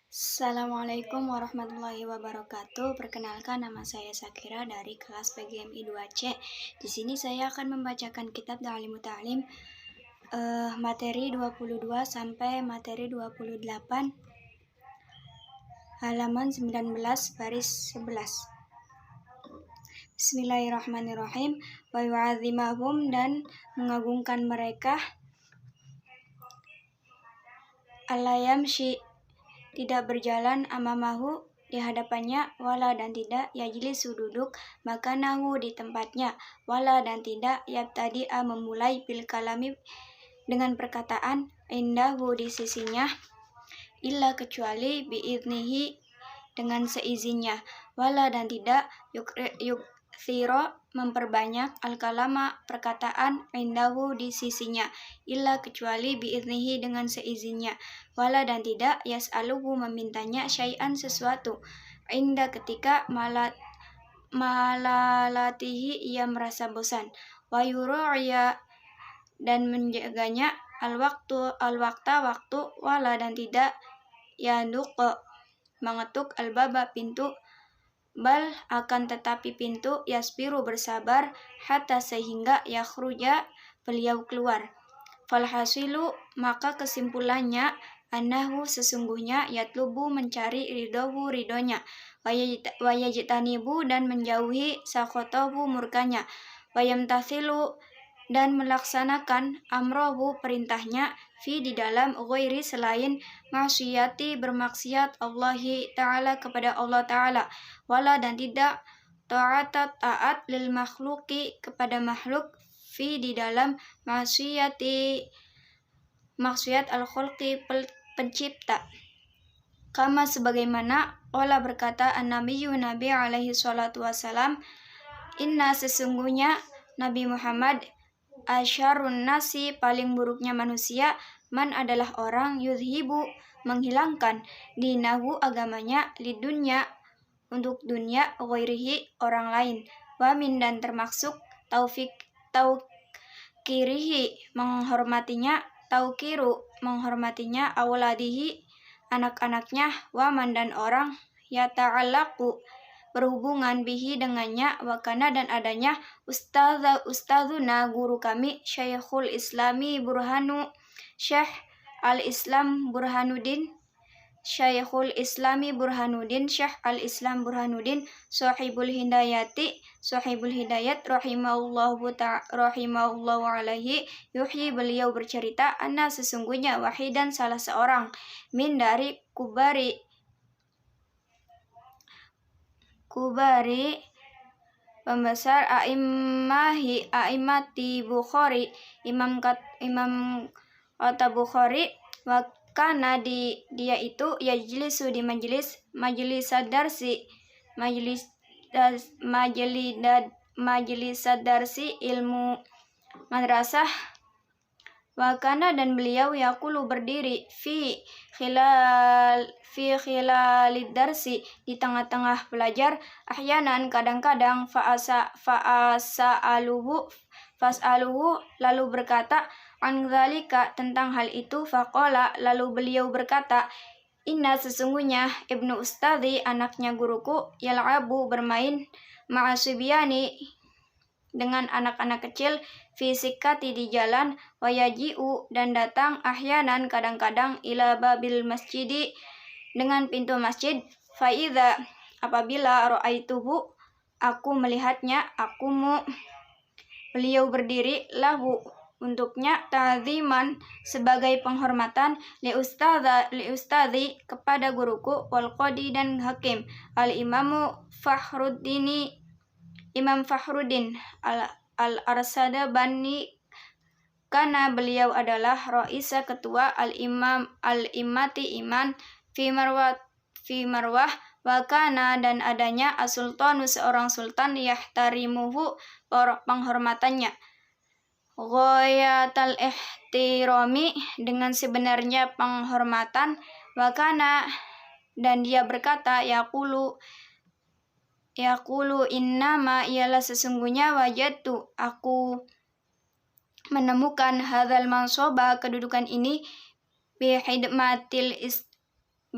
Assalamualaikum warahmatullahi wabarakatuh. Perkenalkan, nama saya Sakira dari kelas PGMI 2C. Di sini saya akan membacakan kitab Ta'limu Ta'lim materi 22 sampai materi 28 halaman 19 baris 11. Bismillahirrahmanirrahim. Wa yu'adzimahum, dan mengagungkan mereka. Alayamshi, tidak berjalan, amamahu, di hadapannya, wala, dan tidak, yajlisu, duduk, makanahu, di tempatnya, wala, dan tidak, yabtadi'a, memulai, bil kalami, dengan perkataan, indahu, di sisinya, illa, kecuali, biidnihi, dengan seizinnya, wala, dan tidak, yuksiro, memperbanyak, al-kalama, perkataan, indahu, di sisinya, illa, kecuali, biidnihi, dengan seizinnya, wala, dan tidak, yas'aluhu, memintanya, syai'an, sesuatu, inda, ketika, malalatihi, ia merasa bosan, wa yuru'ya, dan menjaganya, al-wakta, waktu, wala, dan tidak, yaduqa, mengetuk, al-baba, pintu, bal, akan tetapi pintu, yasbiru, bersabar, hatta, sehingga, yakhruja, beliau keluar. Falhasilu, maka kesimpulannya, annahu, sesungguhnya, yatlubu, mencari, ridhohu, ridhonya, wayajtanibu, dan menjauhi, sakhotahu, murkanya, wayamtathilu, dan melaksanakan, amrohu, perintahnya, fi, di dalam, ghairi, selain, maksiyati, bermaksiat, Allahi ta'ala, kepada Allah ta'ala, wala, dan tidak, ta'ata, taat, lil makhluki, kepada makhluk, fi, di dalam, maksiat al-khulqi, pencipta. Kama, sebagaimana, olah, berkata, an-nabiyyu, Nabi alaihi salatu wassalam, inna, sesungguhnya, Nabi Muhammad, asyarun nasi, paling buruknya manusia, man, adalah orang, yudhibu, menghilangkan, dinahu, agamanya, lidunya, untuk dunia, ghairihi, orang lain, wamin, dan termasuk, taukirihi, menghormatinya, taukiru, menghormatinya, awladihi, anak-anaknya, waman, dan orang, yata'alaku, berhubungan, bihi, dengannya, wakana, dan adanya, ustadzuna, guru kami, Syekhul Islami Burhanu, Syekh al-Islam Burhanuddin, Syekhul Islami Burhanuddin, Syekh al-Islam Burhanuddin, Sahibul Hidayat, rahimahullahu alaihi, yuhyi, beliau bercerita, anna, sesungguhnya, wahidan, salah seorang, min, dari, kubari, pembesar, a'immati Bukhari, imam kata Bukhari, wakana, dia itu, yajlisu, di majelis darsi, majelis darsi, ilmu madrasah, wakana, dan beliau, yaqulu, berdiri, fi khilalid darsi, di tengah-tengah belajar, ahyanan, kadang-kadang, fas'aluhu, lalu berkata, an dzalika, tentang hal itu, faqala, lalu beliau berkata, inna, sesungguhnya, ibnu ustadzi, anaknya guruku, yal'abu, bermain, ma'asubyani, dengan anak-anak kecil, fi sikkati, di jalan, wayaji'u, dan datang, ahyanan, kadang-kadang, ila babil masjidi, dengan pintu masjid, faidha, apabila, ra'aituhu, aku melihatnya, beliau berdiri, lahu, untuknya, ta'ziman, sebagai penghormatan, li ustadzi, kepada guruku, wal qadi, dan hakim, Imam Fakhruddin al-Arsada Bani, karena beliau adalah Raisa, ketua, al-Immati, iman, fi Marwah, wakana, dan adanya, as-sultanu, seorang sultan, yahtarimuhu, penghormatannya, ghayatal ihtirami, dengan sebenarnya penghormatan, wakana, dan dia berkata, yaqulu, innama, ialah sesungguhnya, wajadtu, aku menemukan, hadzal mansoba, kedudukan ini,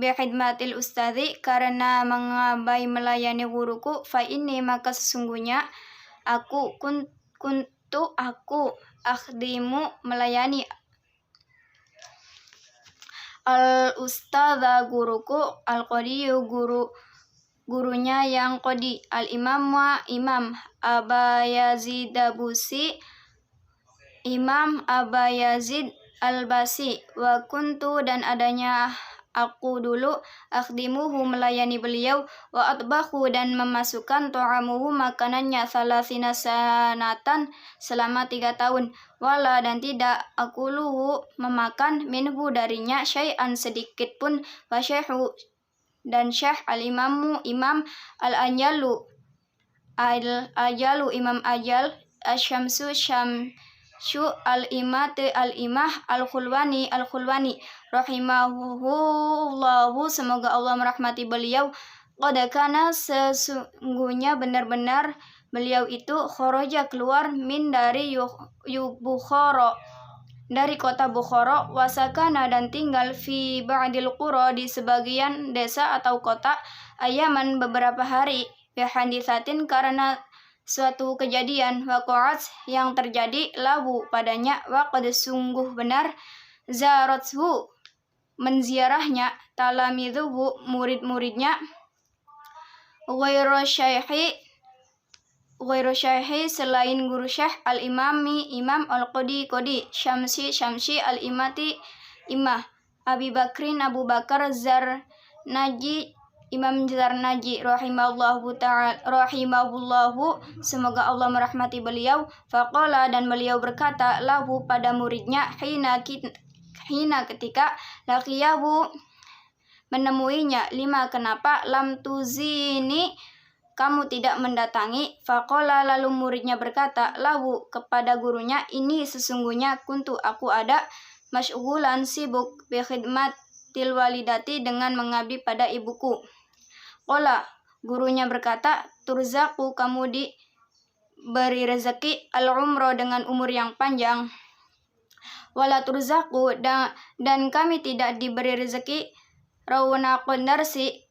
bihidmatil ustadzi, karena mengabai melayani guruku, fa inni maka sesungguhnya aku kuntu aku akhdimu melayani al ustadza guruku, al qadiyu gurunya yang qadi, al imam Aba Yazid Busi, Imam Aba Yazid Al-Basi, wa kuntu dan adanya aku dulu akhdimuhu melayani beliau, wa atbahu dan memasukkan ta'amuhu makanannya, salasina sanatan selama 3 tahun, wala dan tidak akuluhu memakan minhu darinya syai'an sedikit pun, wa syekhu dan syekh al-imamu imam al-ajalu imam ajal asyamsu syamsu al-imah al-khulwani rahimahullahu, semoga Allah merahmati beliau. Qad kana sesungguhnya benar-benar beliau itu kharaja keluar min dari Bukhara, dari kota Bukhara, wasakana dan tinggal fi ba'dil qura di sebagian desa atau kota, ayaman beberapa hari, bihandisatin karena suatu kejadian, waqa'at yang terjadi, lahu padanya, waqad sungguh benar, zarathu menziarahnya, talamidhuhu murid-muridnya, ghairu syaihi selain guru syekh, al-imami imam, al-qadi syamsi al-imati imah, Abi Bakrin Abu Bakar Zarnaji Imam Zarnaji rahimahullahu semoga Allah merahmati beliau. Faqala dan beliau berkata, lahu pada muridnya, hina ketika laqiyahu menemuinya, lima kenapa, lam tuzini kamu tidak mendatangi. Faqala lalu muridnya berkata, lahu kepada gurunya, ini sesungguhnya kuntu aku ada, masyghulan sibuk, bi khidmatil walidati dengan mengabdi pada ibuku. Qala gurunya berkata, turzaku kamu diberi rezeki, al-umro dengan umur yang panjang, wala turzaku dan kami tidak diberi rezeki, rawnaqun darsi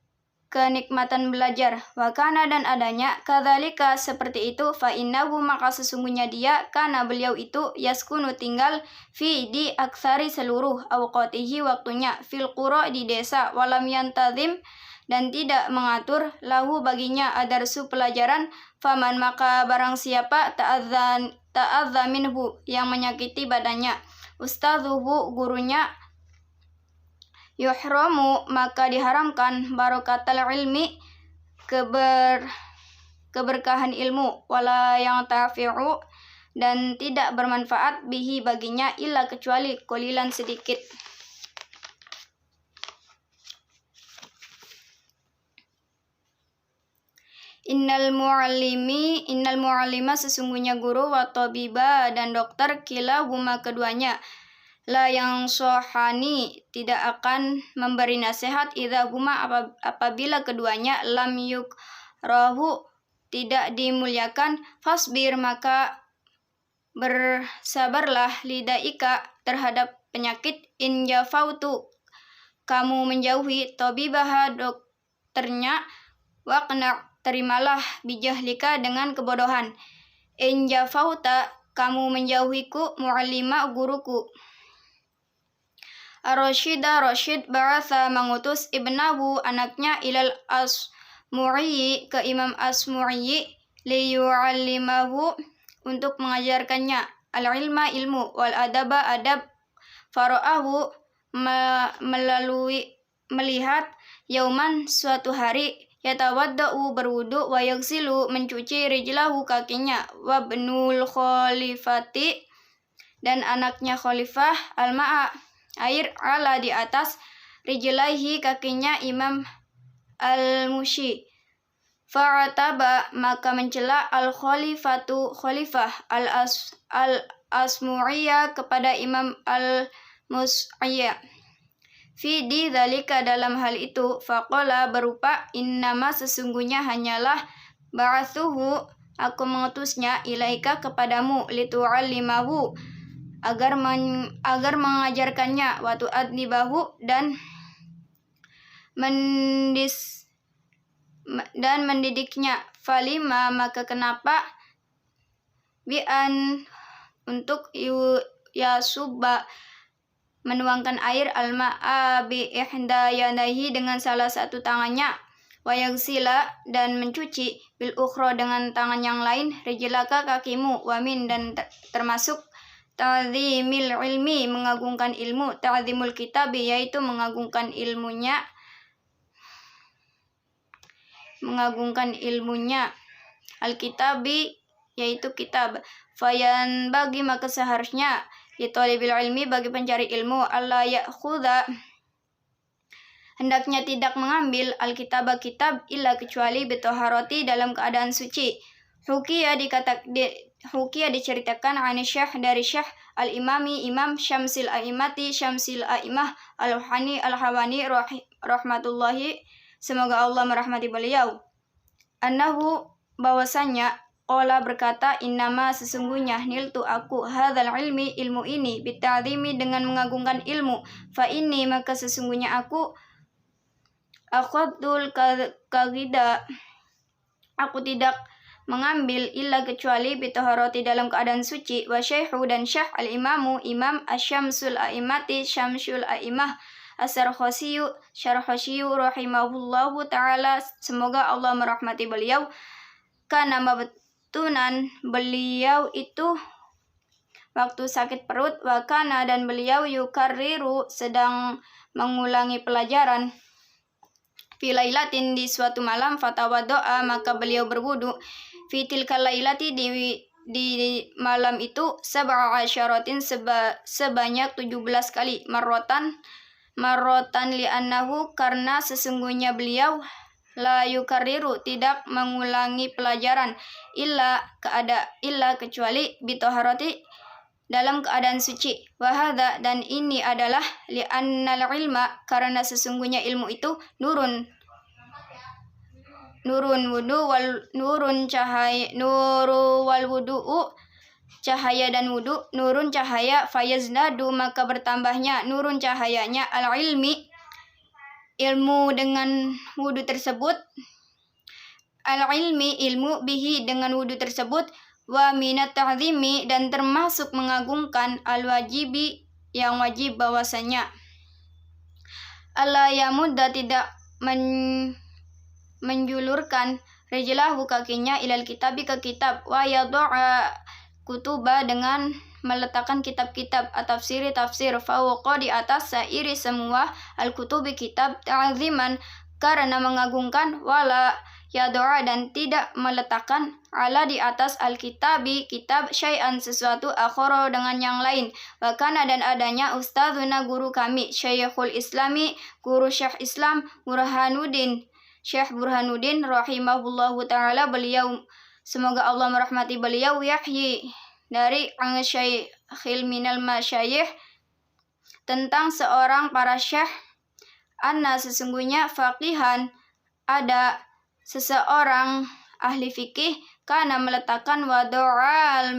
kenikmatan belajar, wa kana dan adanya, kadzalika seperti itu, fa innahu maka sesungguhnya dia, kana beliau itu, yaskunu tinggal, fi di aksari seluruh awqatihi waktunya, fil qura di desa, walam yantazim dan tidak mengatur, lahu baginya adarsu pelajaran, faman maka barang siapa ta'adza minhu yang menyakiti badannya, ustadzuhu gurunya, yuhramu maka diharamkan, barokatal ilmi keberkahan ilmu, wala yang tafi'u dan tidak bermanfaat, bihi baginya, illa kecuali qalilan sedikit. Innal mu'allima sesungguhnya guru, wa tabiba dan dokter, kila huma keduanya, la yang sohani tidak akan memberi nasihat, idza huma apabila keduanya, lam yukrahu tidak dimuliakan, fasbir maka bersabarlah, lidaika terhadap penyakit, in jafautu kamu menjauhi, tabibaha dokternya, waqna terimalah, bijahlika dengan kebodohan, in jafauta kamu menjauhiku, mu'allima guruku. Ar-Rasyid ba'atha mengutus ibnahu anaknya, ilal Asmu'i ke Imam Asmu'i, liyu'allimahu untuk mengajarkannya, al-ilma ilmu, wal adaba adab, fara'ahu melalui melihat, yauman suatu hari, yatawadda'u berwudu, wa yaghsilu mencuci, rijlahu kakinya, wa ibnul khalifati dan anaknya khalifah, al-ma'a air, ala di atas, rijlaihi kakinya Imam al-Mushi, fa'ataba maka mencela, al-khalifatu khalifah, al-Asmu'iyya kepada Imam al-Mus'iyya, fi di dzalika dalam hal itu, faqala berupa, innama sesungguhnya hanyalah, ba'atsuhu aku mengutusnya, ilaika kepadamu, litu'allimahu agar mengajarkannya, wa tu'adnibahu dan mendidiknya. Falima, maka kenapa? Bi'an, untuk yasubba, menuangkan air, alma'a bi ihda yadayhi, dengan salah satu tangannya, wa yagsila, dan mencuci, bil ukhra, dengan tangan yang lain, rijlaka, kakimu, wa min, dan termasuk ta'zimil ilmi, mengagungkan ilmu, ta'zimul kitabi, yaitu mengagungkan ilmunya, al-kitabi, yaitu kitab. Fayan, bagi, maka seharusnya, litolibil ilmi, bagi pencari ilmu, alla ya'khudha, hendaknya tidak mengambil, al-kitabah, kitab, illa, kecuali, bitoharoti, dalam keadaan suci. Hukiya diceritakan ani syekh, dari syekh al-imami, imam syamsil a'imati, syamsil a'imah, al-hawani rahmatullahi, semoga Allah merahmati beliau, annahu, bahwasanya, qala, berkata, innama, sesungguhnya, niltu, aku, hadzal ilmi, ilmu ini, bita'zimi, dengan mengagungkan ilmu, fa inni, maka sesungguhnya aku, akhadul kagida, aku tidak mengambil, illa, kecuali, bitoharoti, dalam keadaan suci, wa syaihu, dan syekh al-imamu, imam asyamsul a'imati, syamsul a'imah, as-sarkhasiyu, syarkhasiyu, rahimahullahu ta'ala, semoga Allah merahmati beliau, kana mabtunan, beliau itu waktu sakit perut, wa kana, dan beliau yukarriru, sedang mengulangi pelajaran, filailatin, di suatu malam, fatawado'a, maka beliau berwudu, fitil kalailati, di malam itu, sab'a asyaratin, sebanyak 17 kali, marrotan li'annahu, karena sesungguhnya beliau, la yukarriru, tidak mengulangi pelajaran, illa, kecuali, bitoharoti, dalam keadaan suci, wahada, dan ini adalah, li'annal ilma, karena sesungguhnya ilmu itu, nurun wudu wal wudu'u, cahaya dan wudu, nurun, cahaya, fayaznadu, maka bertambahnya, nurun, cahayanya, al-ilmi, ilmu dengan wudu tersebut, al-ilmi, ilmu, bihi, dengan wudu tersebut, wa minat ta'zimi, dan termasuk mengagungkan, al-wajibi, yang wajib, bahwasanya, alla yamudda, tidak menjulurkan, rijlahu, kakinya, ilal kitabi, ke kitab, wa yadu'a kutuba, dengan meletakkan kitab-kitab, at-tafsiri, tafsir, fawqa, di atas, sairi, semua, al-kutubi, kitab, ta'ziman, karena mengagungkan, wala yadu'a, dan tidak meletakkan, ala, di atas, al-kitabi, kitab, syai'an, sesuatu, akhara, dengan yang lain, wakana, dan adanya, ustadzuna, guru kami, syekhul islami, guru syekh Islam, Syekh Burhanuddin, rahimahullahu ta'ala, beliau, semoga Allah merahmati beliau, yahyi, dari ang-syaikhil minal masyayikh, tentang seorang para syekh, anna, sesungguhnya, faqihan, ada seseorang ahli fikih, kana, meletakkan, wadu'al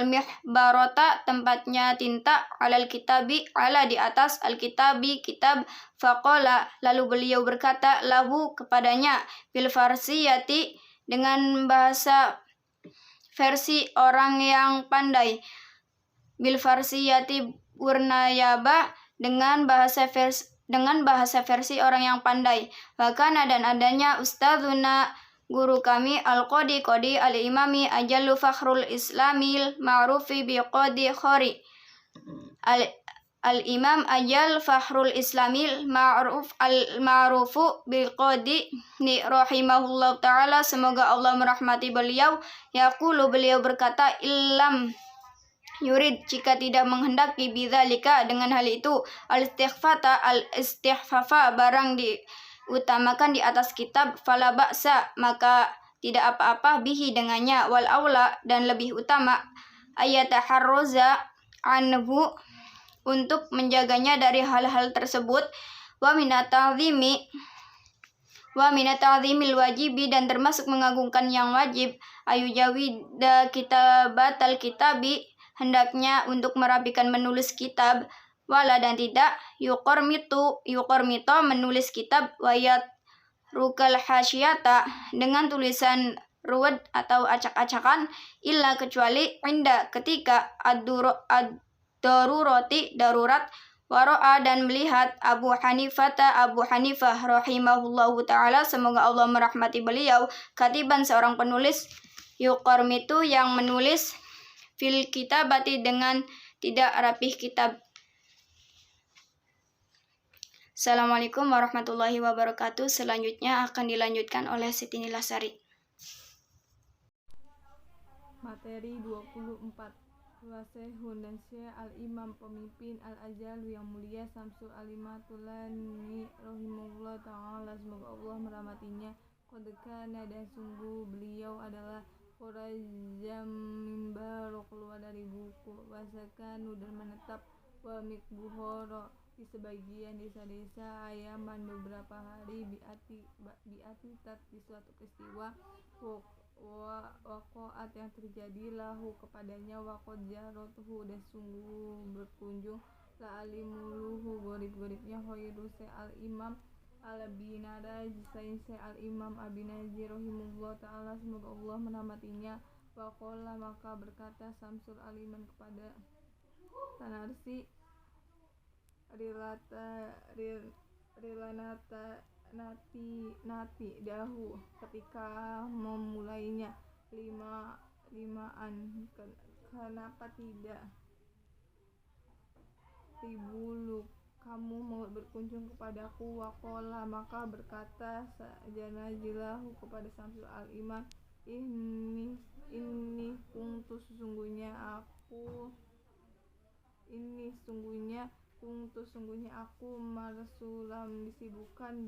mihbarota, tempatnya tinta, alal kitabi, ala, di atas, al-kitabi, kitab, faqala, lalu beliau berkata, lahu, kepadanya, bil farsiyati, dengan bahasa versi orang yang pandai, bil farsiyati burnayaba, dengan bahasa versi orang yang pandai, wakana, dan adanya, ustadzuna, guru kami, al-qadi, al-imami, ajallu fakhrul islamil ma'rufi bi qadi khori, al-imam ajal fakhrul islamil ma'rufu bi qadi ni, rahimahullah ta'ala, semoga Allah merahmati beliau, yaqulu, beliau berkata, illam yurid, jika tidak menghendaki, bidzalika, dengan hal itu, al-istighfafa, barang diutamakan di atas kitab, fala ba'sa, maka tidak apa-apa, bihi, dengannya, wal aula, dan lebih utama, ayataharroza anhu, untuk menjaganya dari hal-hal tersebut, wa minata'zimil wajibi, dan termasuk mengagungkan yang wajib, ayujawida kitabatal kitabi, hendaknya untuk merapikan menulis kitab, wala dan tidak, yuqormito menulis kitab, wayat rukal hasyata dengan tulisan ruwet atau acak-acakan, illa kecuali inda ketika ad-darurati darurat, waro'a dan melihat Abu Hanifah rahimahullahu ta'ala, semoga Allah merahmati beliau, katiban seorang penulis, yuqormitu yang menulis, fil kitabati dengan tidak rapih kitab. Assalamualaikum warahmatullahi wabarakatuh. Selanjutnya akan dilanjutkan oleh Siti Nilasari. Materi 24. Wasehun dan Syekh Al-Imam pemimpin Al-Ajalu yang mulia Samsul Alimatulani rahimahullah ta'ala, semoga Allah merahmatinya. Qadkana dan sungguh beliau adalah Khurajam mimbar, keluar dari buku, wasakanu dan menetap, wa mikbuhoro di sebagian desa-desa, ayaman beberapa hari, biati tat di suatu peristiwa, wakoat yang terjadi lahu kepadanya, wakod jarotuhu dan sungguh berkunjung, la alimuluhu gorib-goribnya, hoiru se al-imam al-binaraj sain se al-imam abinaji rahimullah ta'ala, semoga Allah merahmatinya. Wakola maka berkata Samsul Aliman kepada Tanarsi, nati dahu ketika memulainya, limaan kenapa tidak ribulu kamu mau berkunjung kepadaku. Wakola maka berkata janajilahu kepada Samsul Al-Iman, ini kuntu sungguhnya aku marsulam disibukkan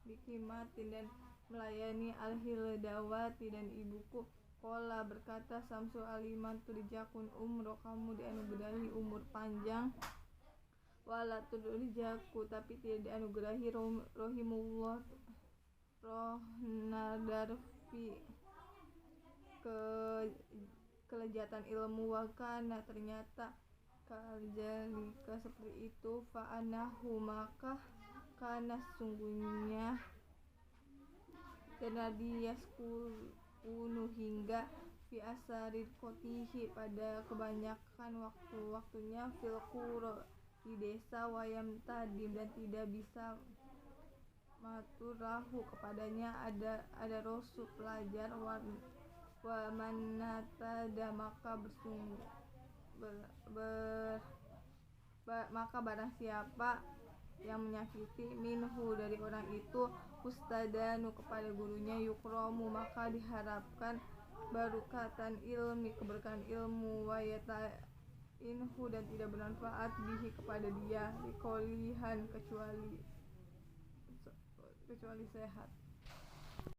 bikimatin dan melayani al-hildawati dan ibuku. Kola berkata Samsul Aliman, turjakun umroh kamu dianugerahi umur panjang, wala turjaku tapi tidak dianugerahi rohimullah rohnadarfi kelejatan ilmu. Wakana ternyata kajalika seperti itu, fa'anahu maka kana sungguhnya denadiyas kunu hingga fi asarid kotihi pada kebanyakan waktu-waktunya, fil qura di desa, wayam tadim dan tidak bisa maturahu kepadanya ada rasul pelajar, wa manatada maka maka barang siapa yang menyakiti minhu dari orang itu, ustadanu kepada gurunya, yukromu maka diharapkan, barukatan ilmi keberkahan ilmu, wayata inhu dan tidak bermanfaat bihi kepada dia, likolihan kecuali sehat.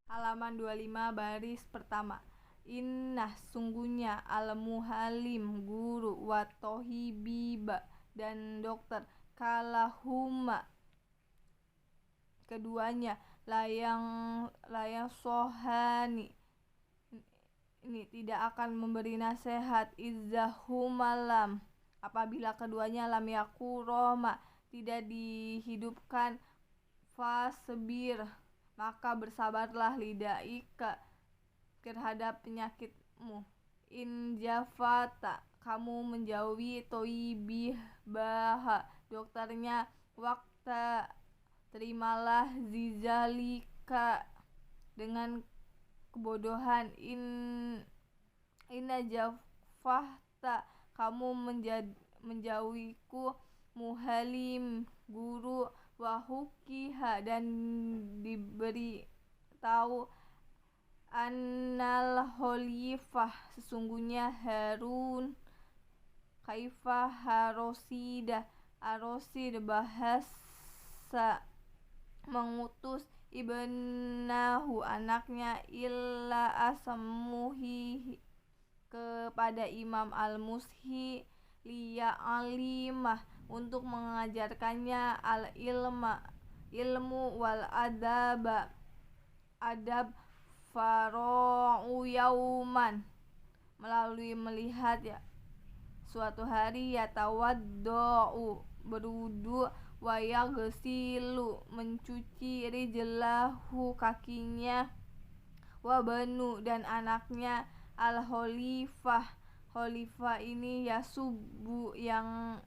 Halaman 25 baris pertama. Innah sungguhnya al-muhalim guru, wa tohibiba dan dokter, kalahuma keduanya, layang sohani ini tidak akan memberi nasihat, izzahumalam apabila keduanya lam yakuroma tidak dihidupkan, fasbir maka bersabarlah, lidaika terhadap penyakitmu, in jafata kamu menjauhi, toibih baha dokternya, wakta terimalah, zizalika dengan kebodohan, inna jafahta kamu menjauhiku, muhalim guru, wahukiha dan diberi tahu, annal khalifah sesungguhnya Harun, kaifah harosid bahasa mengutus, ibnahu anaknya, illa asamuhi kepada Imam al-Mushi, liya alimah untuk mengajarkannya, ilmu wal adab faro'u yauman melalui melihat suatu hari, yatawaddo'u berwudu waya gesilu mencuci rijlahu kakinya wabanu dan anaknya al-Khalifah. Khalifah ini yasubu yang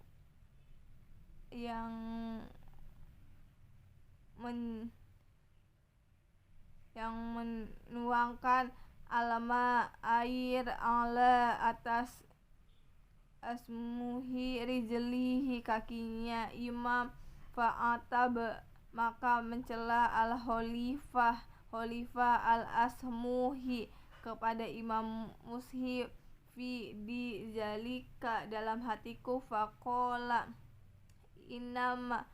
menuangkan alama air ala atas asmuhi rijlihi kakinya imam fa'atab maka mencela al-Khalifah al-asmuhi kepada Imam Mushi fi di zalika dalam hatiku faqala innama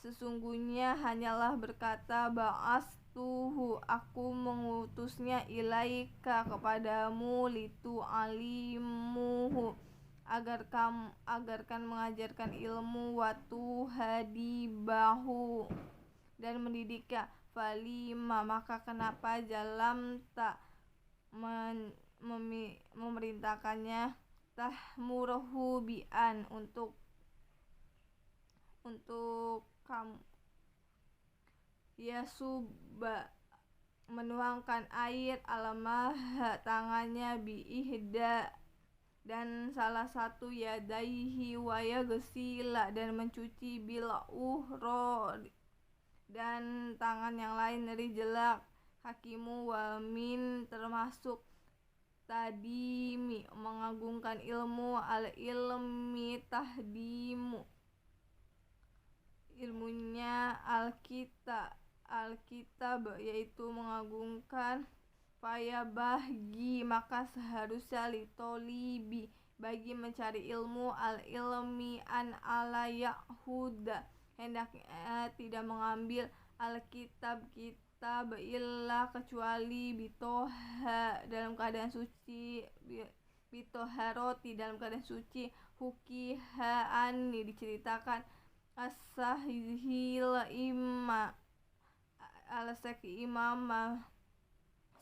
sesungguhnya hanyalah berkata ba'astuhu aku mengutusnya ilaika kepadamu litu alimuhu agarkan mengajarkan ilmu watu hadibahu dan mendidiknya falima maka kenapa jalam tak memerintahkannya tahmuruhu bi'an untuk kamu yasuba menuangkan air alamah tangannya biihda dan salah satu yadaihi waya gesila dan mencuci bil uhro dan tangan yang lain dari jelak hakimu wamin termasuk tadimi mengagungkan ilmu al ilmi tahdimu ilmunya alkitab yaitu mengagungkan faya bahgi maka seharusnya litolibi bagi mencari ilmu al ilmi an ala yahuda hendaknya tidak mengambil alkitab kitab illa kecuali bitoha dalam keadaan suci bitoharoti dalam keadaan suci hukihaani diceritakan as-sahihil imma al-saki imamah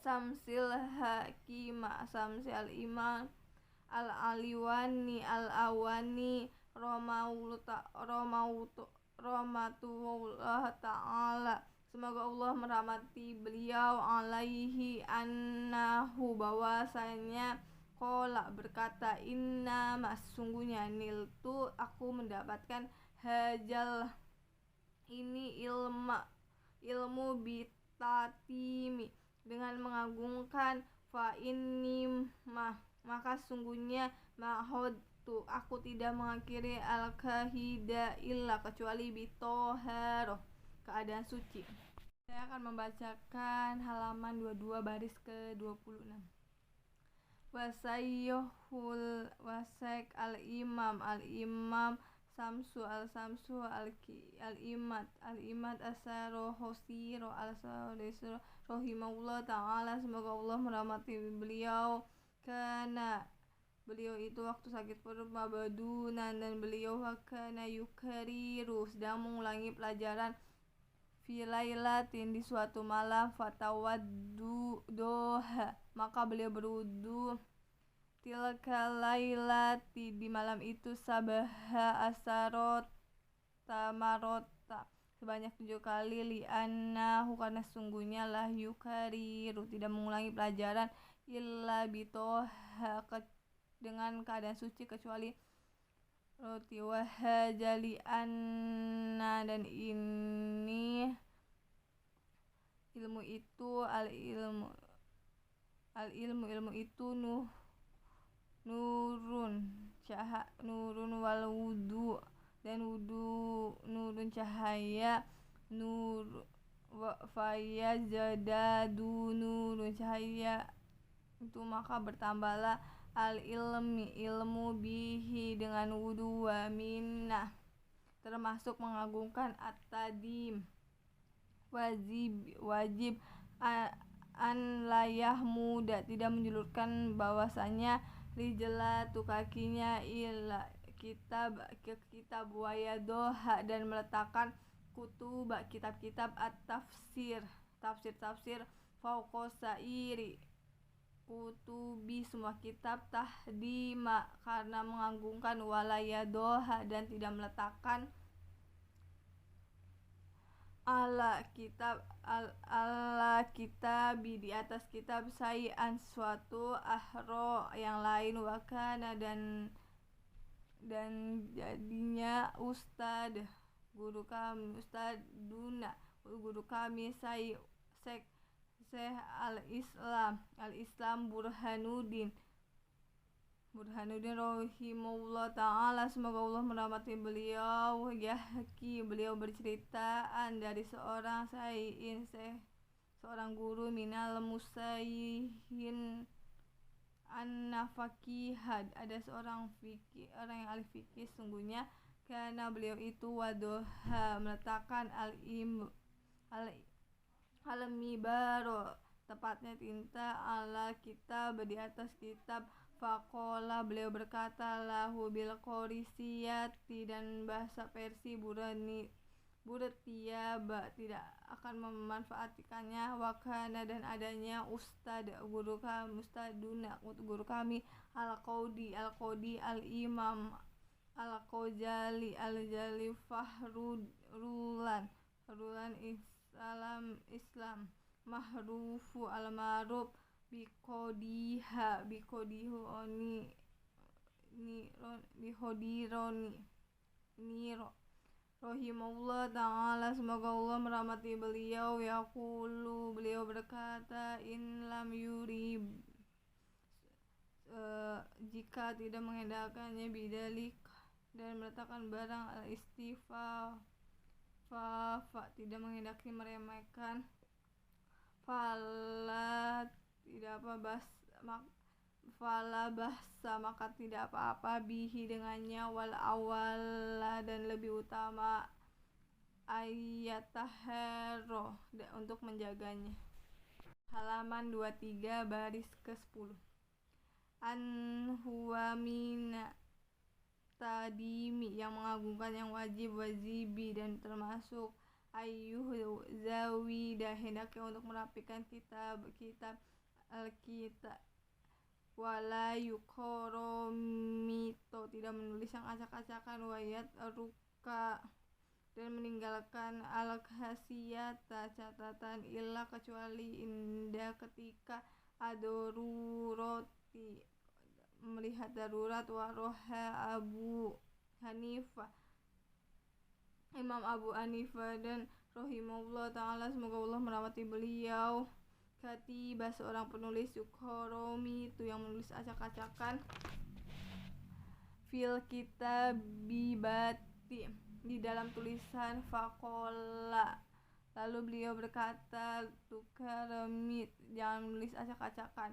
samsil hakimah samsi al-imam al-aliwani al-awani rahmatullah ta'ala semoga Allah merahmati beliau alaihi annahu bahwasanya qala berkata inna sesungguhnya niltu aku mendapatkan hajal ini ilmu bitatimi dengan mengagungkan fa inni maka sungguhnya mahodtu aku tidak mengakhiri al-kahida illa kecuali bitoharoh keadaan suci. Saya akan membacakan halaman 22 baris ke-26. Wasayyuhul wasek al-imam Samsu al-Imad Asaro Hosiro al-Sadisro Rohimahullah ta'ala semoga Allah merahmati beliau karena beliau itu waktu sakit perut mabadunan dan beliau kana yukariru sedang mengulangi pelajaran filailatin di suatu malam fatawaddu doha maka beliau berwudu tilka lailati di malam itu sabaha asarot tamarota sebanyak 7 kali li'annahu karena sungguhnya lah yukariru tidak mengulangi pelajaran illa bitoha dengan keadaan suci kecuali roti wahajali anna dan ini ilmu itu ilmu itu nurun wal wudu dan wudu nurun cahaya nur faya jadadu nurun cahaya itu maka bertambahlah al ilmu bihi dengan wudu wa minnah termasuk mengagungkan at-tadim wajib an layah muda tidak menjulurkan bahwasanya rijlatu kakinya ila kitab wayadoha dan meletakkan kutub kitab-kitab at-tafsir tafsir fauqosairi kutubi semua kitab, tahdima karena mengagungkan, walayadoha dan tidak meletakkan, ala kitab di atas kitab, sayan suatu, ahro yang lain, wakana dan jadinya guru kami ustaduna guru kami Syekh al-Islam Burhanuddin rahimahullah ta'ala, semoga Allah merahmati beliau. Beliau berceritaan dari seorang seorang guru minal musayyin an-nafaqihad, ada seorang orang yang ahli fikih, sungguhnya karena beliau itu wadoha meletakkan al-mibaro tepatnya tinta, ala kitab di atas kitab, faqala beliau berkata, lahu bil qorisiyati dan bahasa Persia, Buratiaba tidak akan memanfaatkannya, wakana dan adanya guru kami al-Qodi al-Imam al-Qojali Fahrulan Islam mahrufu al-maruf rahimahullah ta'ala, semoga Allah merahmati beliau. Yaqulu beliau berkata, in lam yurib jika tidak menghendakkannya, bidalik dan meletakkan barang, al-istifa tidak menghendaki meremehkan, fala bahsa maka tidak apa-apa, bihi dengannya, wal awala dan lebih utama, ayatahero untuk menjaganya. Halaman 23 baris ke-10. Huwa mina tadimi yang mengagungkan, yang wajibi dan termasuk ayyuh zawida hendaknya untuk merapikan kitab al-kitab, wala yukoromito tidak menulis yang acak-acakan, wayat ruka dan meninggalkan al-khasiyata catatan, illa kecuali indah ketika adoruroti melihat darurat, waroha Imam Abu Hanifah dan rahimahullah ta'ala, semoga Allah merahmati beliau, katibah seorang penulis, yukhoromi itu yang menulis acak-acakan, fil kitabibati di dalam tulisan, faqala lalu beliau berkata, tukaremit jangan menulis acak-acakan,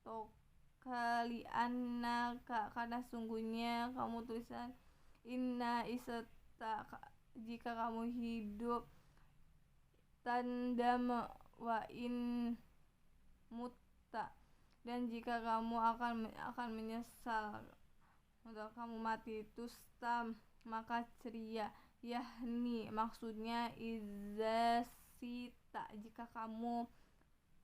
hotokali annaka karena sungguhnya kamu tulisan, inna isata jika kamu hidup, tandam wa in mutta dan jika kamu akan menyesal atau kamu mati, tustam maka ceria, yahni maksudnya izasita jika kamu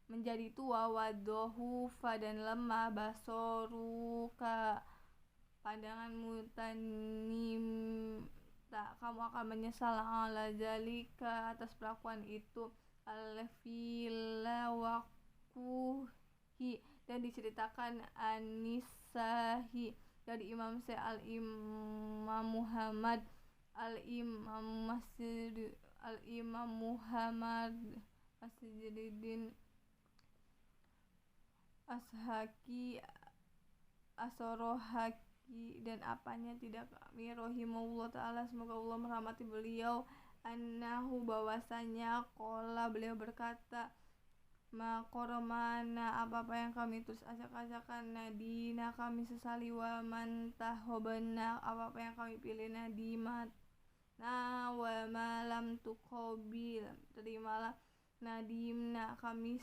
menjadi tua, wadohufa dan lemah, basoruka pandanganmu, tanim tak kamu akan menyesal, ala zalika atas perlakuan itu, al-fila wakuhi dan diceritakan anisahi dari Imam Syekh al-Imam Muhammad Masjiduddin Ashaki Asorohaki dan apanya tidak kami, rahimahullah ta'ala, semoga Allah merahmati beliau, annahu bahwasanya qala beliau berkata, makoromana apa-apa yang kami tulis acak-acakan, nadina kami sesali, wa mantahobana apa-apa yang kami pilih, nadimat wa malam tukobil terimalah, nadimna kami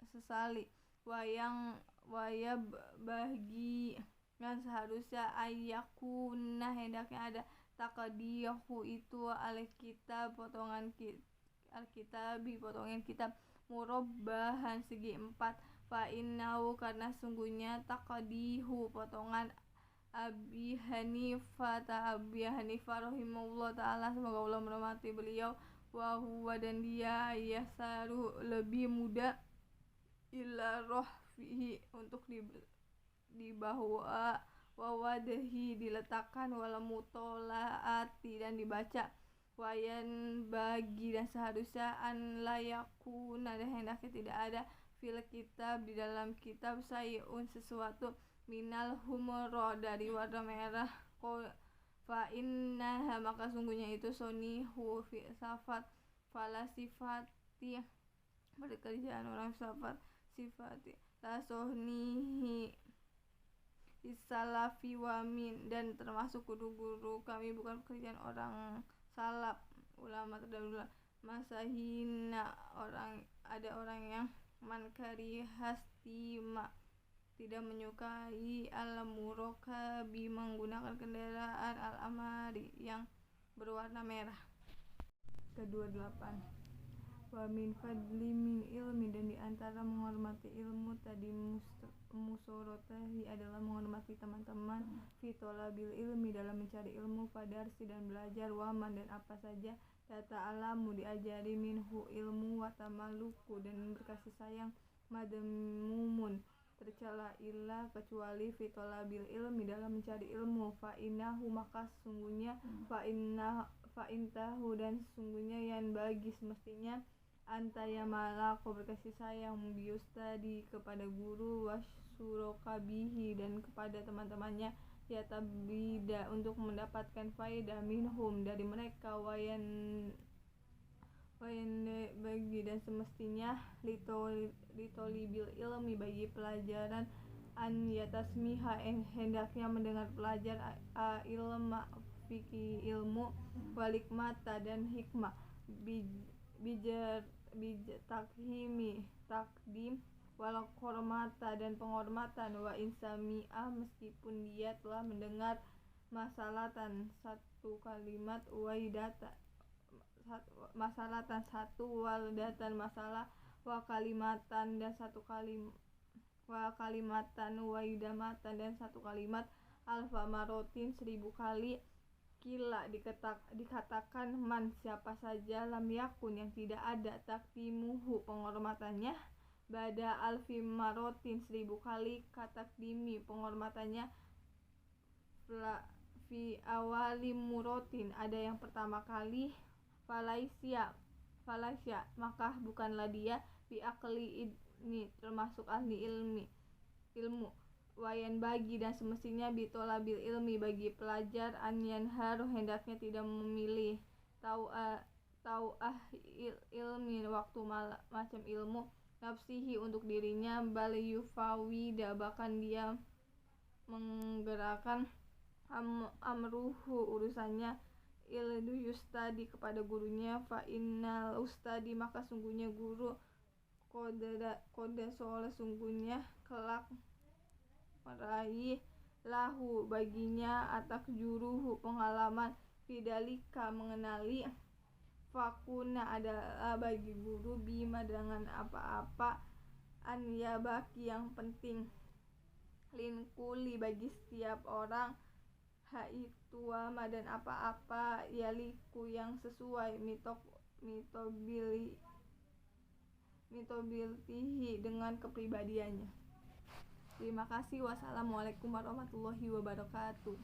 sesali, wayab bagi dan seharusnya ayakuna hendaknya ada, takadiyahu itu alkitab potongan alkitabi potongan kitab, murabbahan segi 4. Fa innahu karena sungguhnya taqdihu potongan Abi Hanifah rahimahullah ta'ala, semoga Allah merahmati beliau, wa huwa dan dia yasaru lebih mudah ila rohfihi untuk di bawah wawadahi diletakkan, wala mutolaati dan dibaca, wayan bagi dan seharusnya an layakuna dan hendaknya tidak ada fil kitab di dalam kitab sayun sesuatu minal humro dari warna merah, fa innaha maka sungguhnya itu sonihu fi safat fala sifati pekerjaan orang safat sifati la sonihi isalafi wamin dan termasuk guru-guru kami bukan pekerjaan orang salaf ulama terdahulu. Masahina ada orang yang mankari hastima tidak menyukai al-murokabi menggunakan kendaraan al-amari yang berwarna merah. Kedua 8. Wa min fadli min ilmi dan diantara menghormati ilmu tadi musorotahi adalah menghormati teman-teman fitolabil ilmi dalam mencari ilmu, fadarsi dan belajar, waman dan apa saja data alamu diajari minhu ilmu, watamaluku dan berkasih sayang, madamumun tercela illa kecuali fitolabil ilmi dalam mencari ilmu, fa innahu maka sesungguhnya fa intahu dan sesungguhnya yang bagi semestinya antaya malako berkasih sayang biustadi kepada guru, wasurokabihi dan kepada teman-temannya, ya tabida untuk mendapatkan faedah minhum dari mereka, wayan bagi dan semestinya litolibil ilmi bagi pelajaran an yatasmiha hendaknya mendengar pelajar ilma fikih ilmu, walikmata dan hikmah, takhimi takdim, wal hormata dan penghormatan, wa insami'ah meskipun dia telah mendengar masalatan satu kalimat, masalatan satu, waldatan masalah, wa kalimatan dan satu kalimat, wa kalimatan waidamatan dan satu kalimat, alfa marotin 1000 kali, kila dikatakan man siapa saja, lam yakun yang tidak ada, takdimuhu penghormatannya, bada alfi marotin 1000 kali, katakdimi penghormatannya, fi awali murotin ada yang pertama kali, falaisya maka bukanlah dia fi akli ini termasuk ahli ilmu, wayan bagi dan semestinya bitolabil ilmi bagi pelajar anyan haru hendaknya tidak memilih ilmi waktu macam ilmu nafsihi untuk dirinya, bal yufawida bahkan dia menggerakkan amruhu urusannya ildu yustadi kepada gurunya, fa innal ustadi maka sungguhnya guru koda soal sungguhnya kelak meraih lahu baginya atak juruhu pengalaman, fidalika mengenali, fakuna adalah bagi guru bima dengan apa-apa, an ya baki yang penting, linkuli bagi setiap orang, haituama dan apa-apa, yaliku yang sesuai, mitobiltihi dengan kepribadiannya. Terima kasih. Wassalamualaikum warahmatullahi wabarakatuh.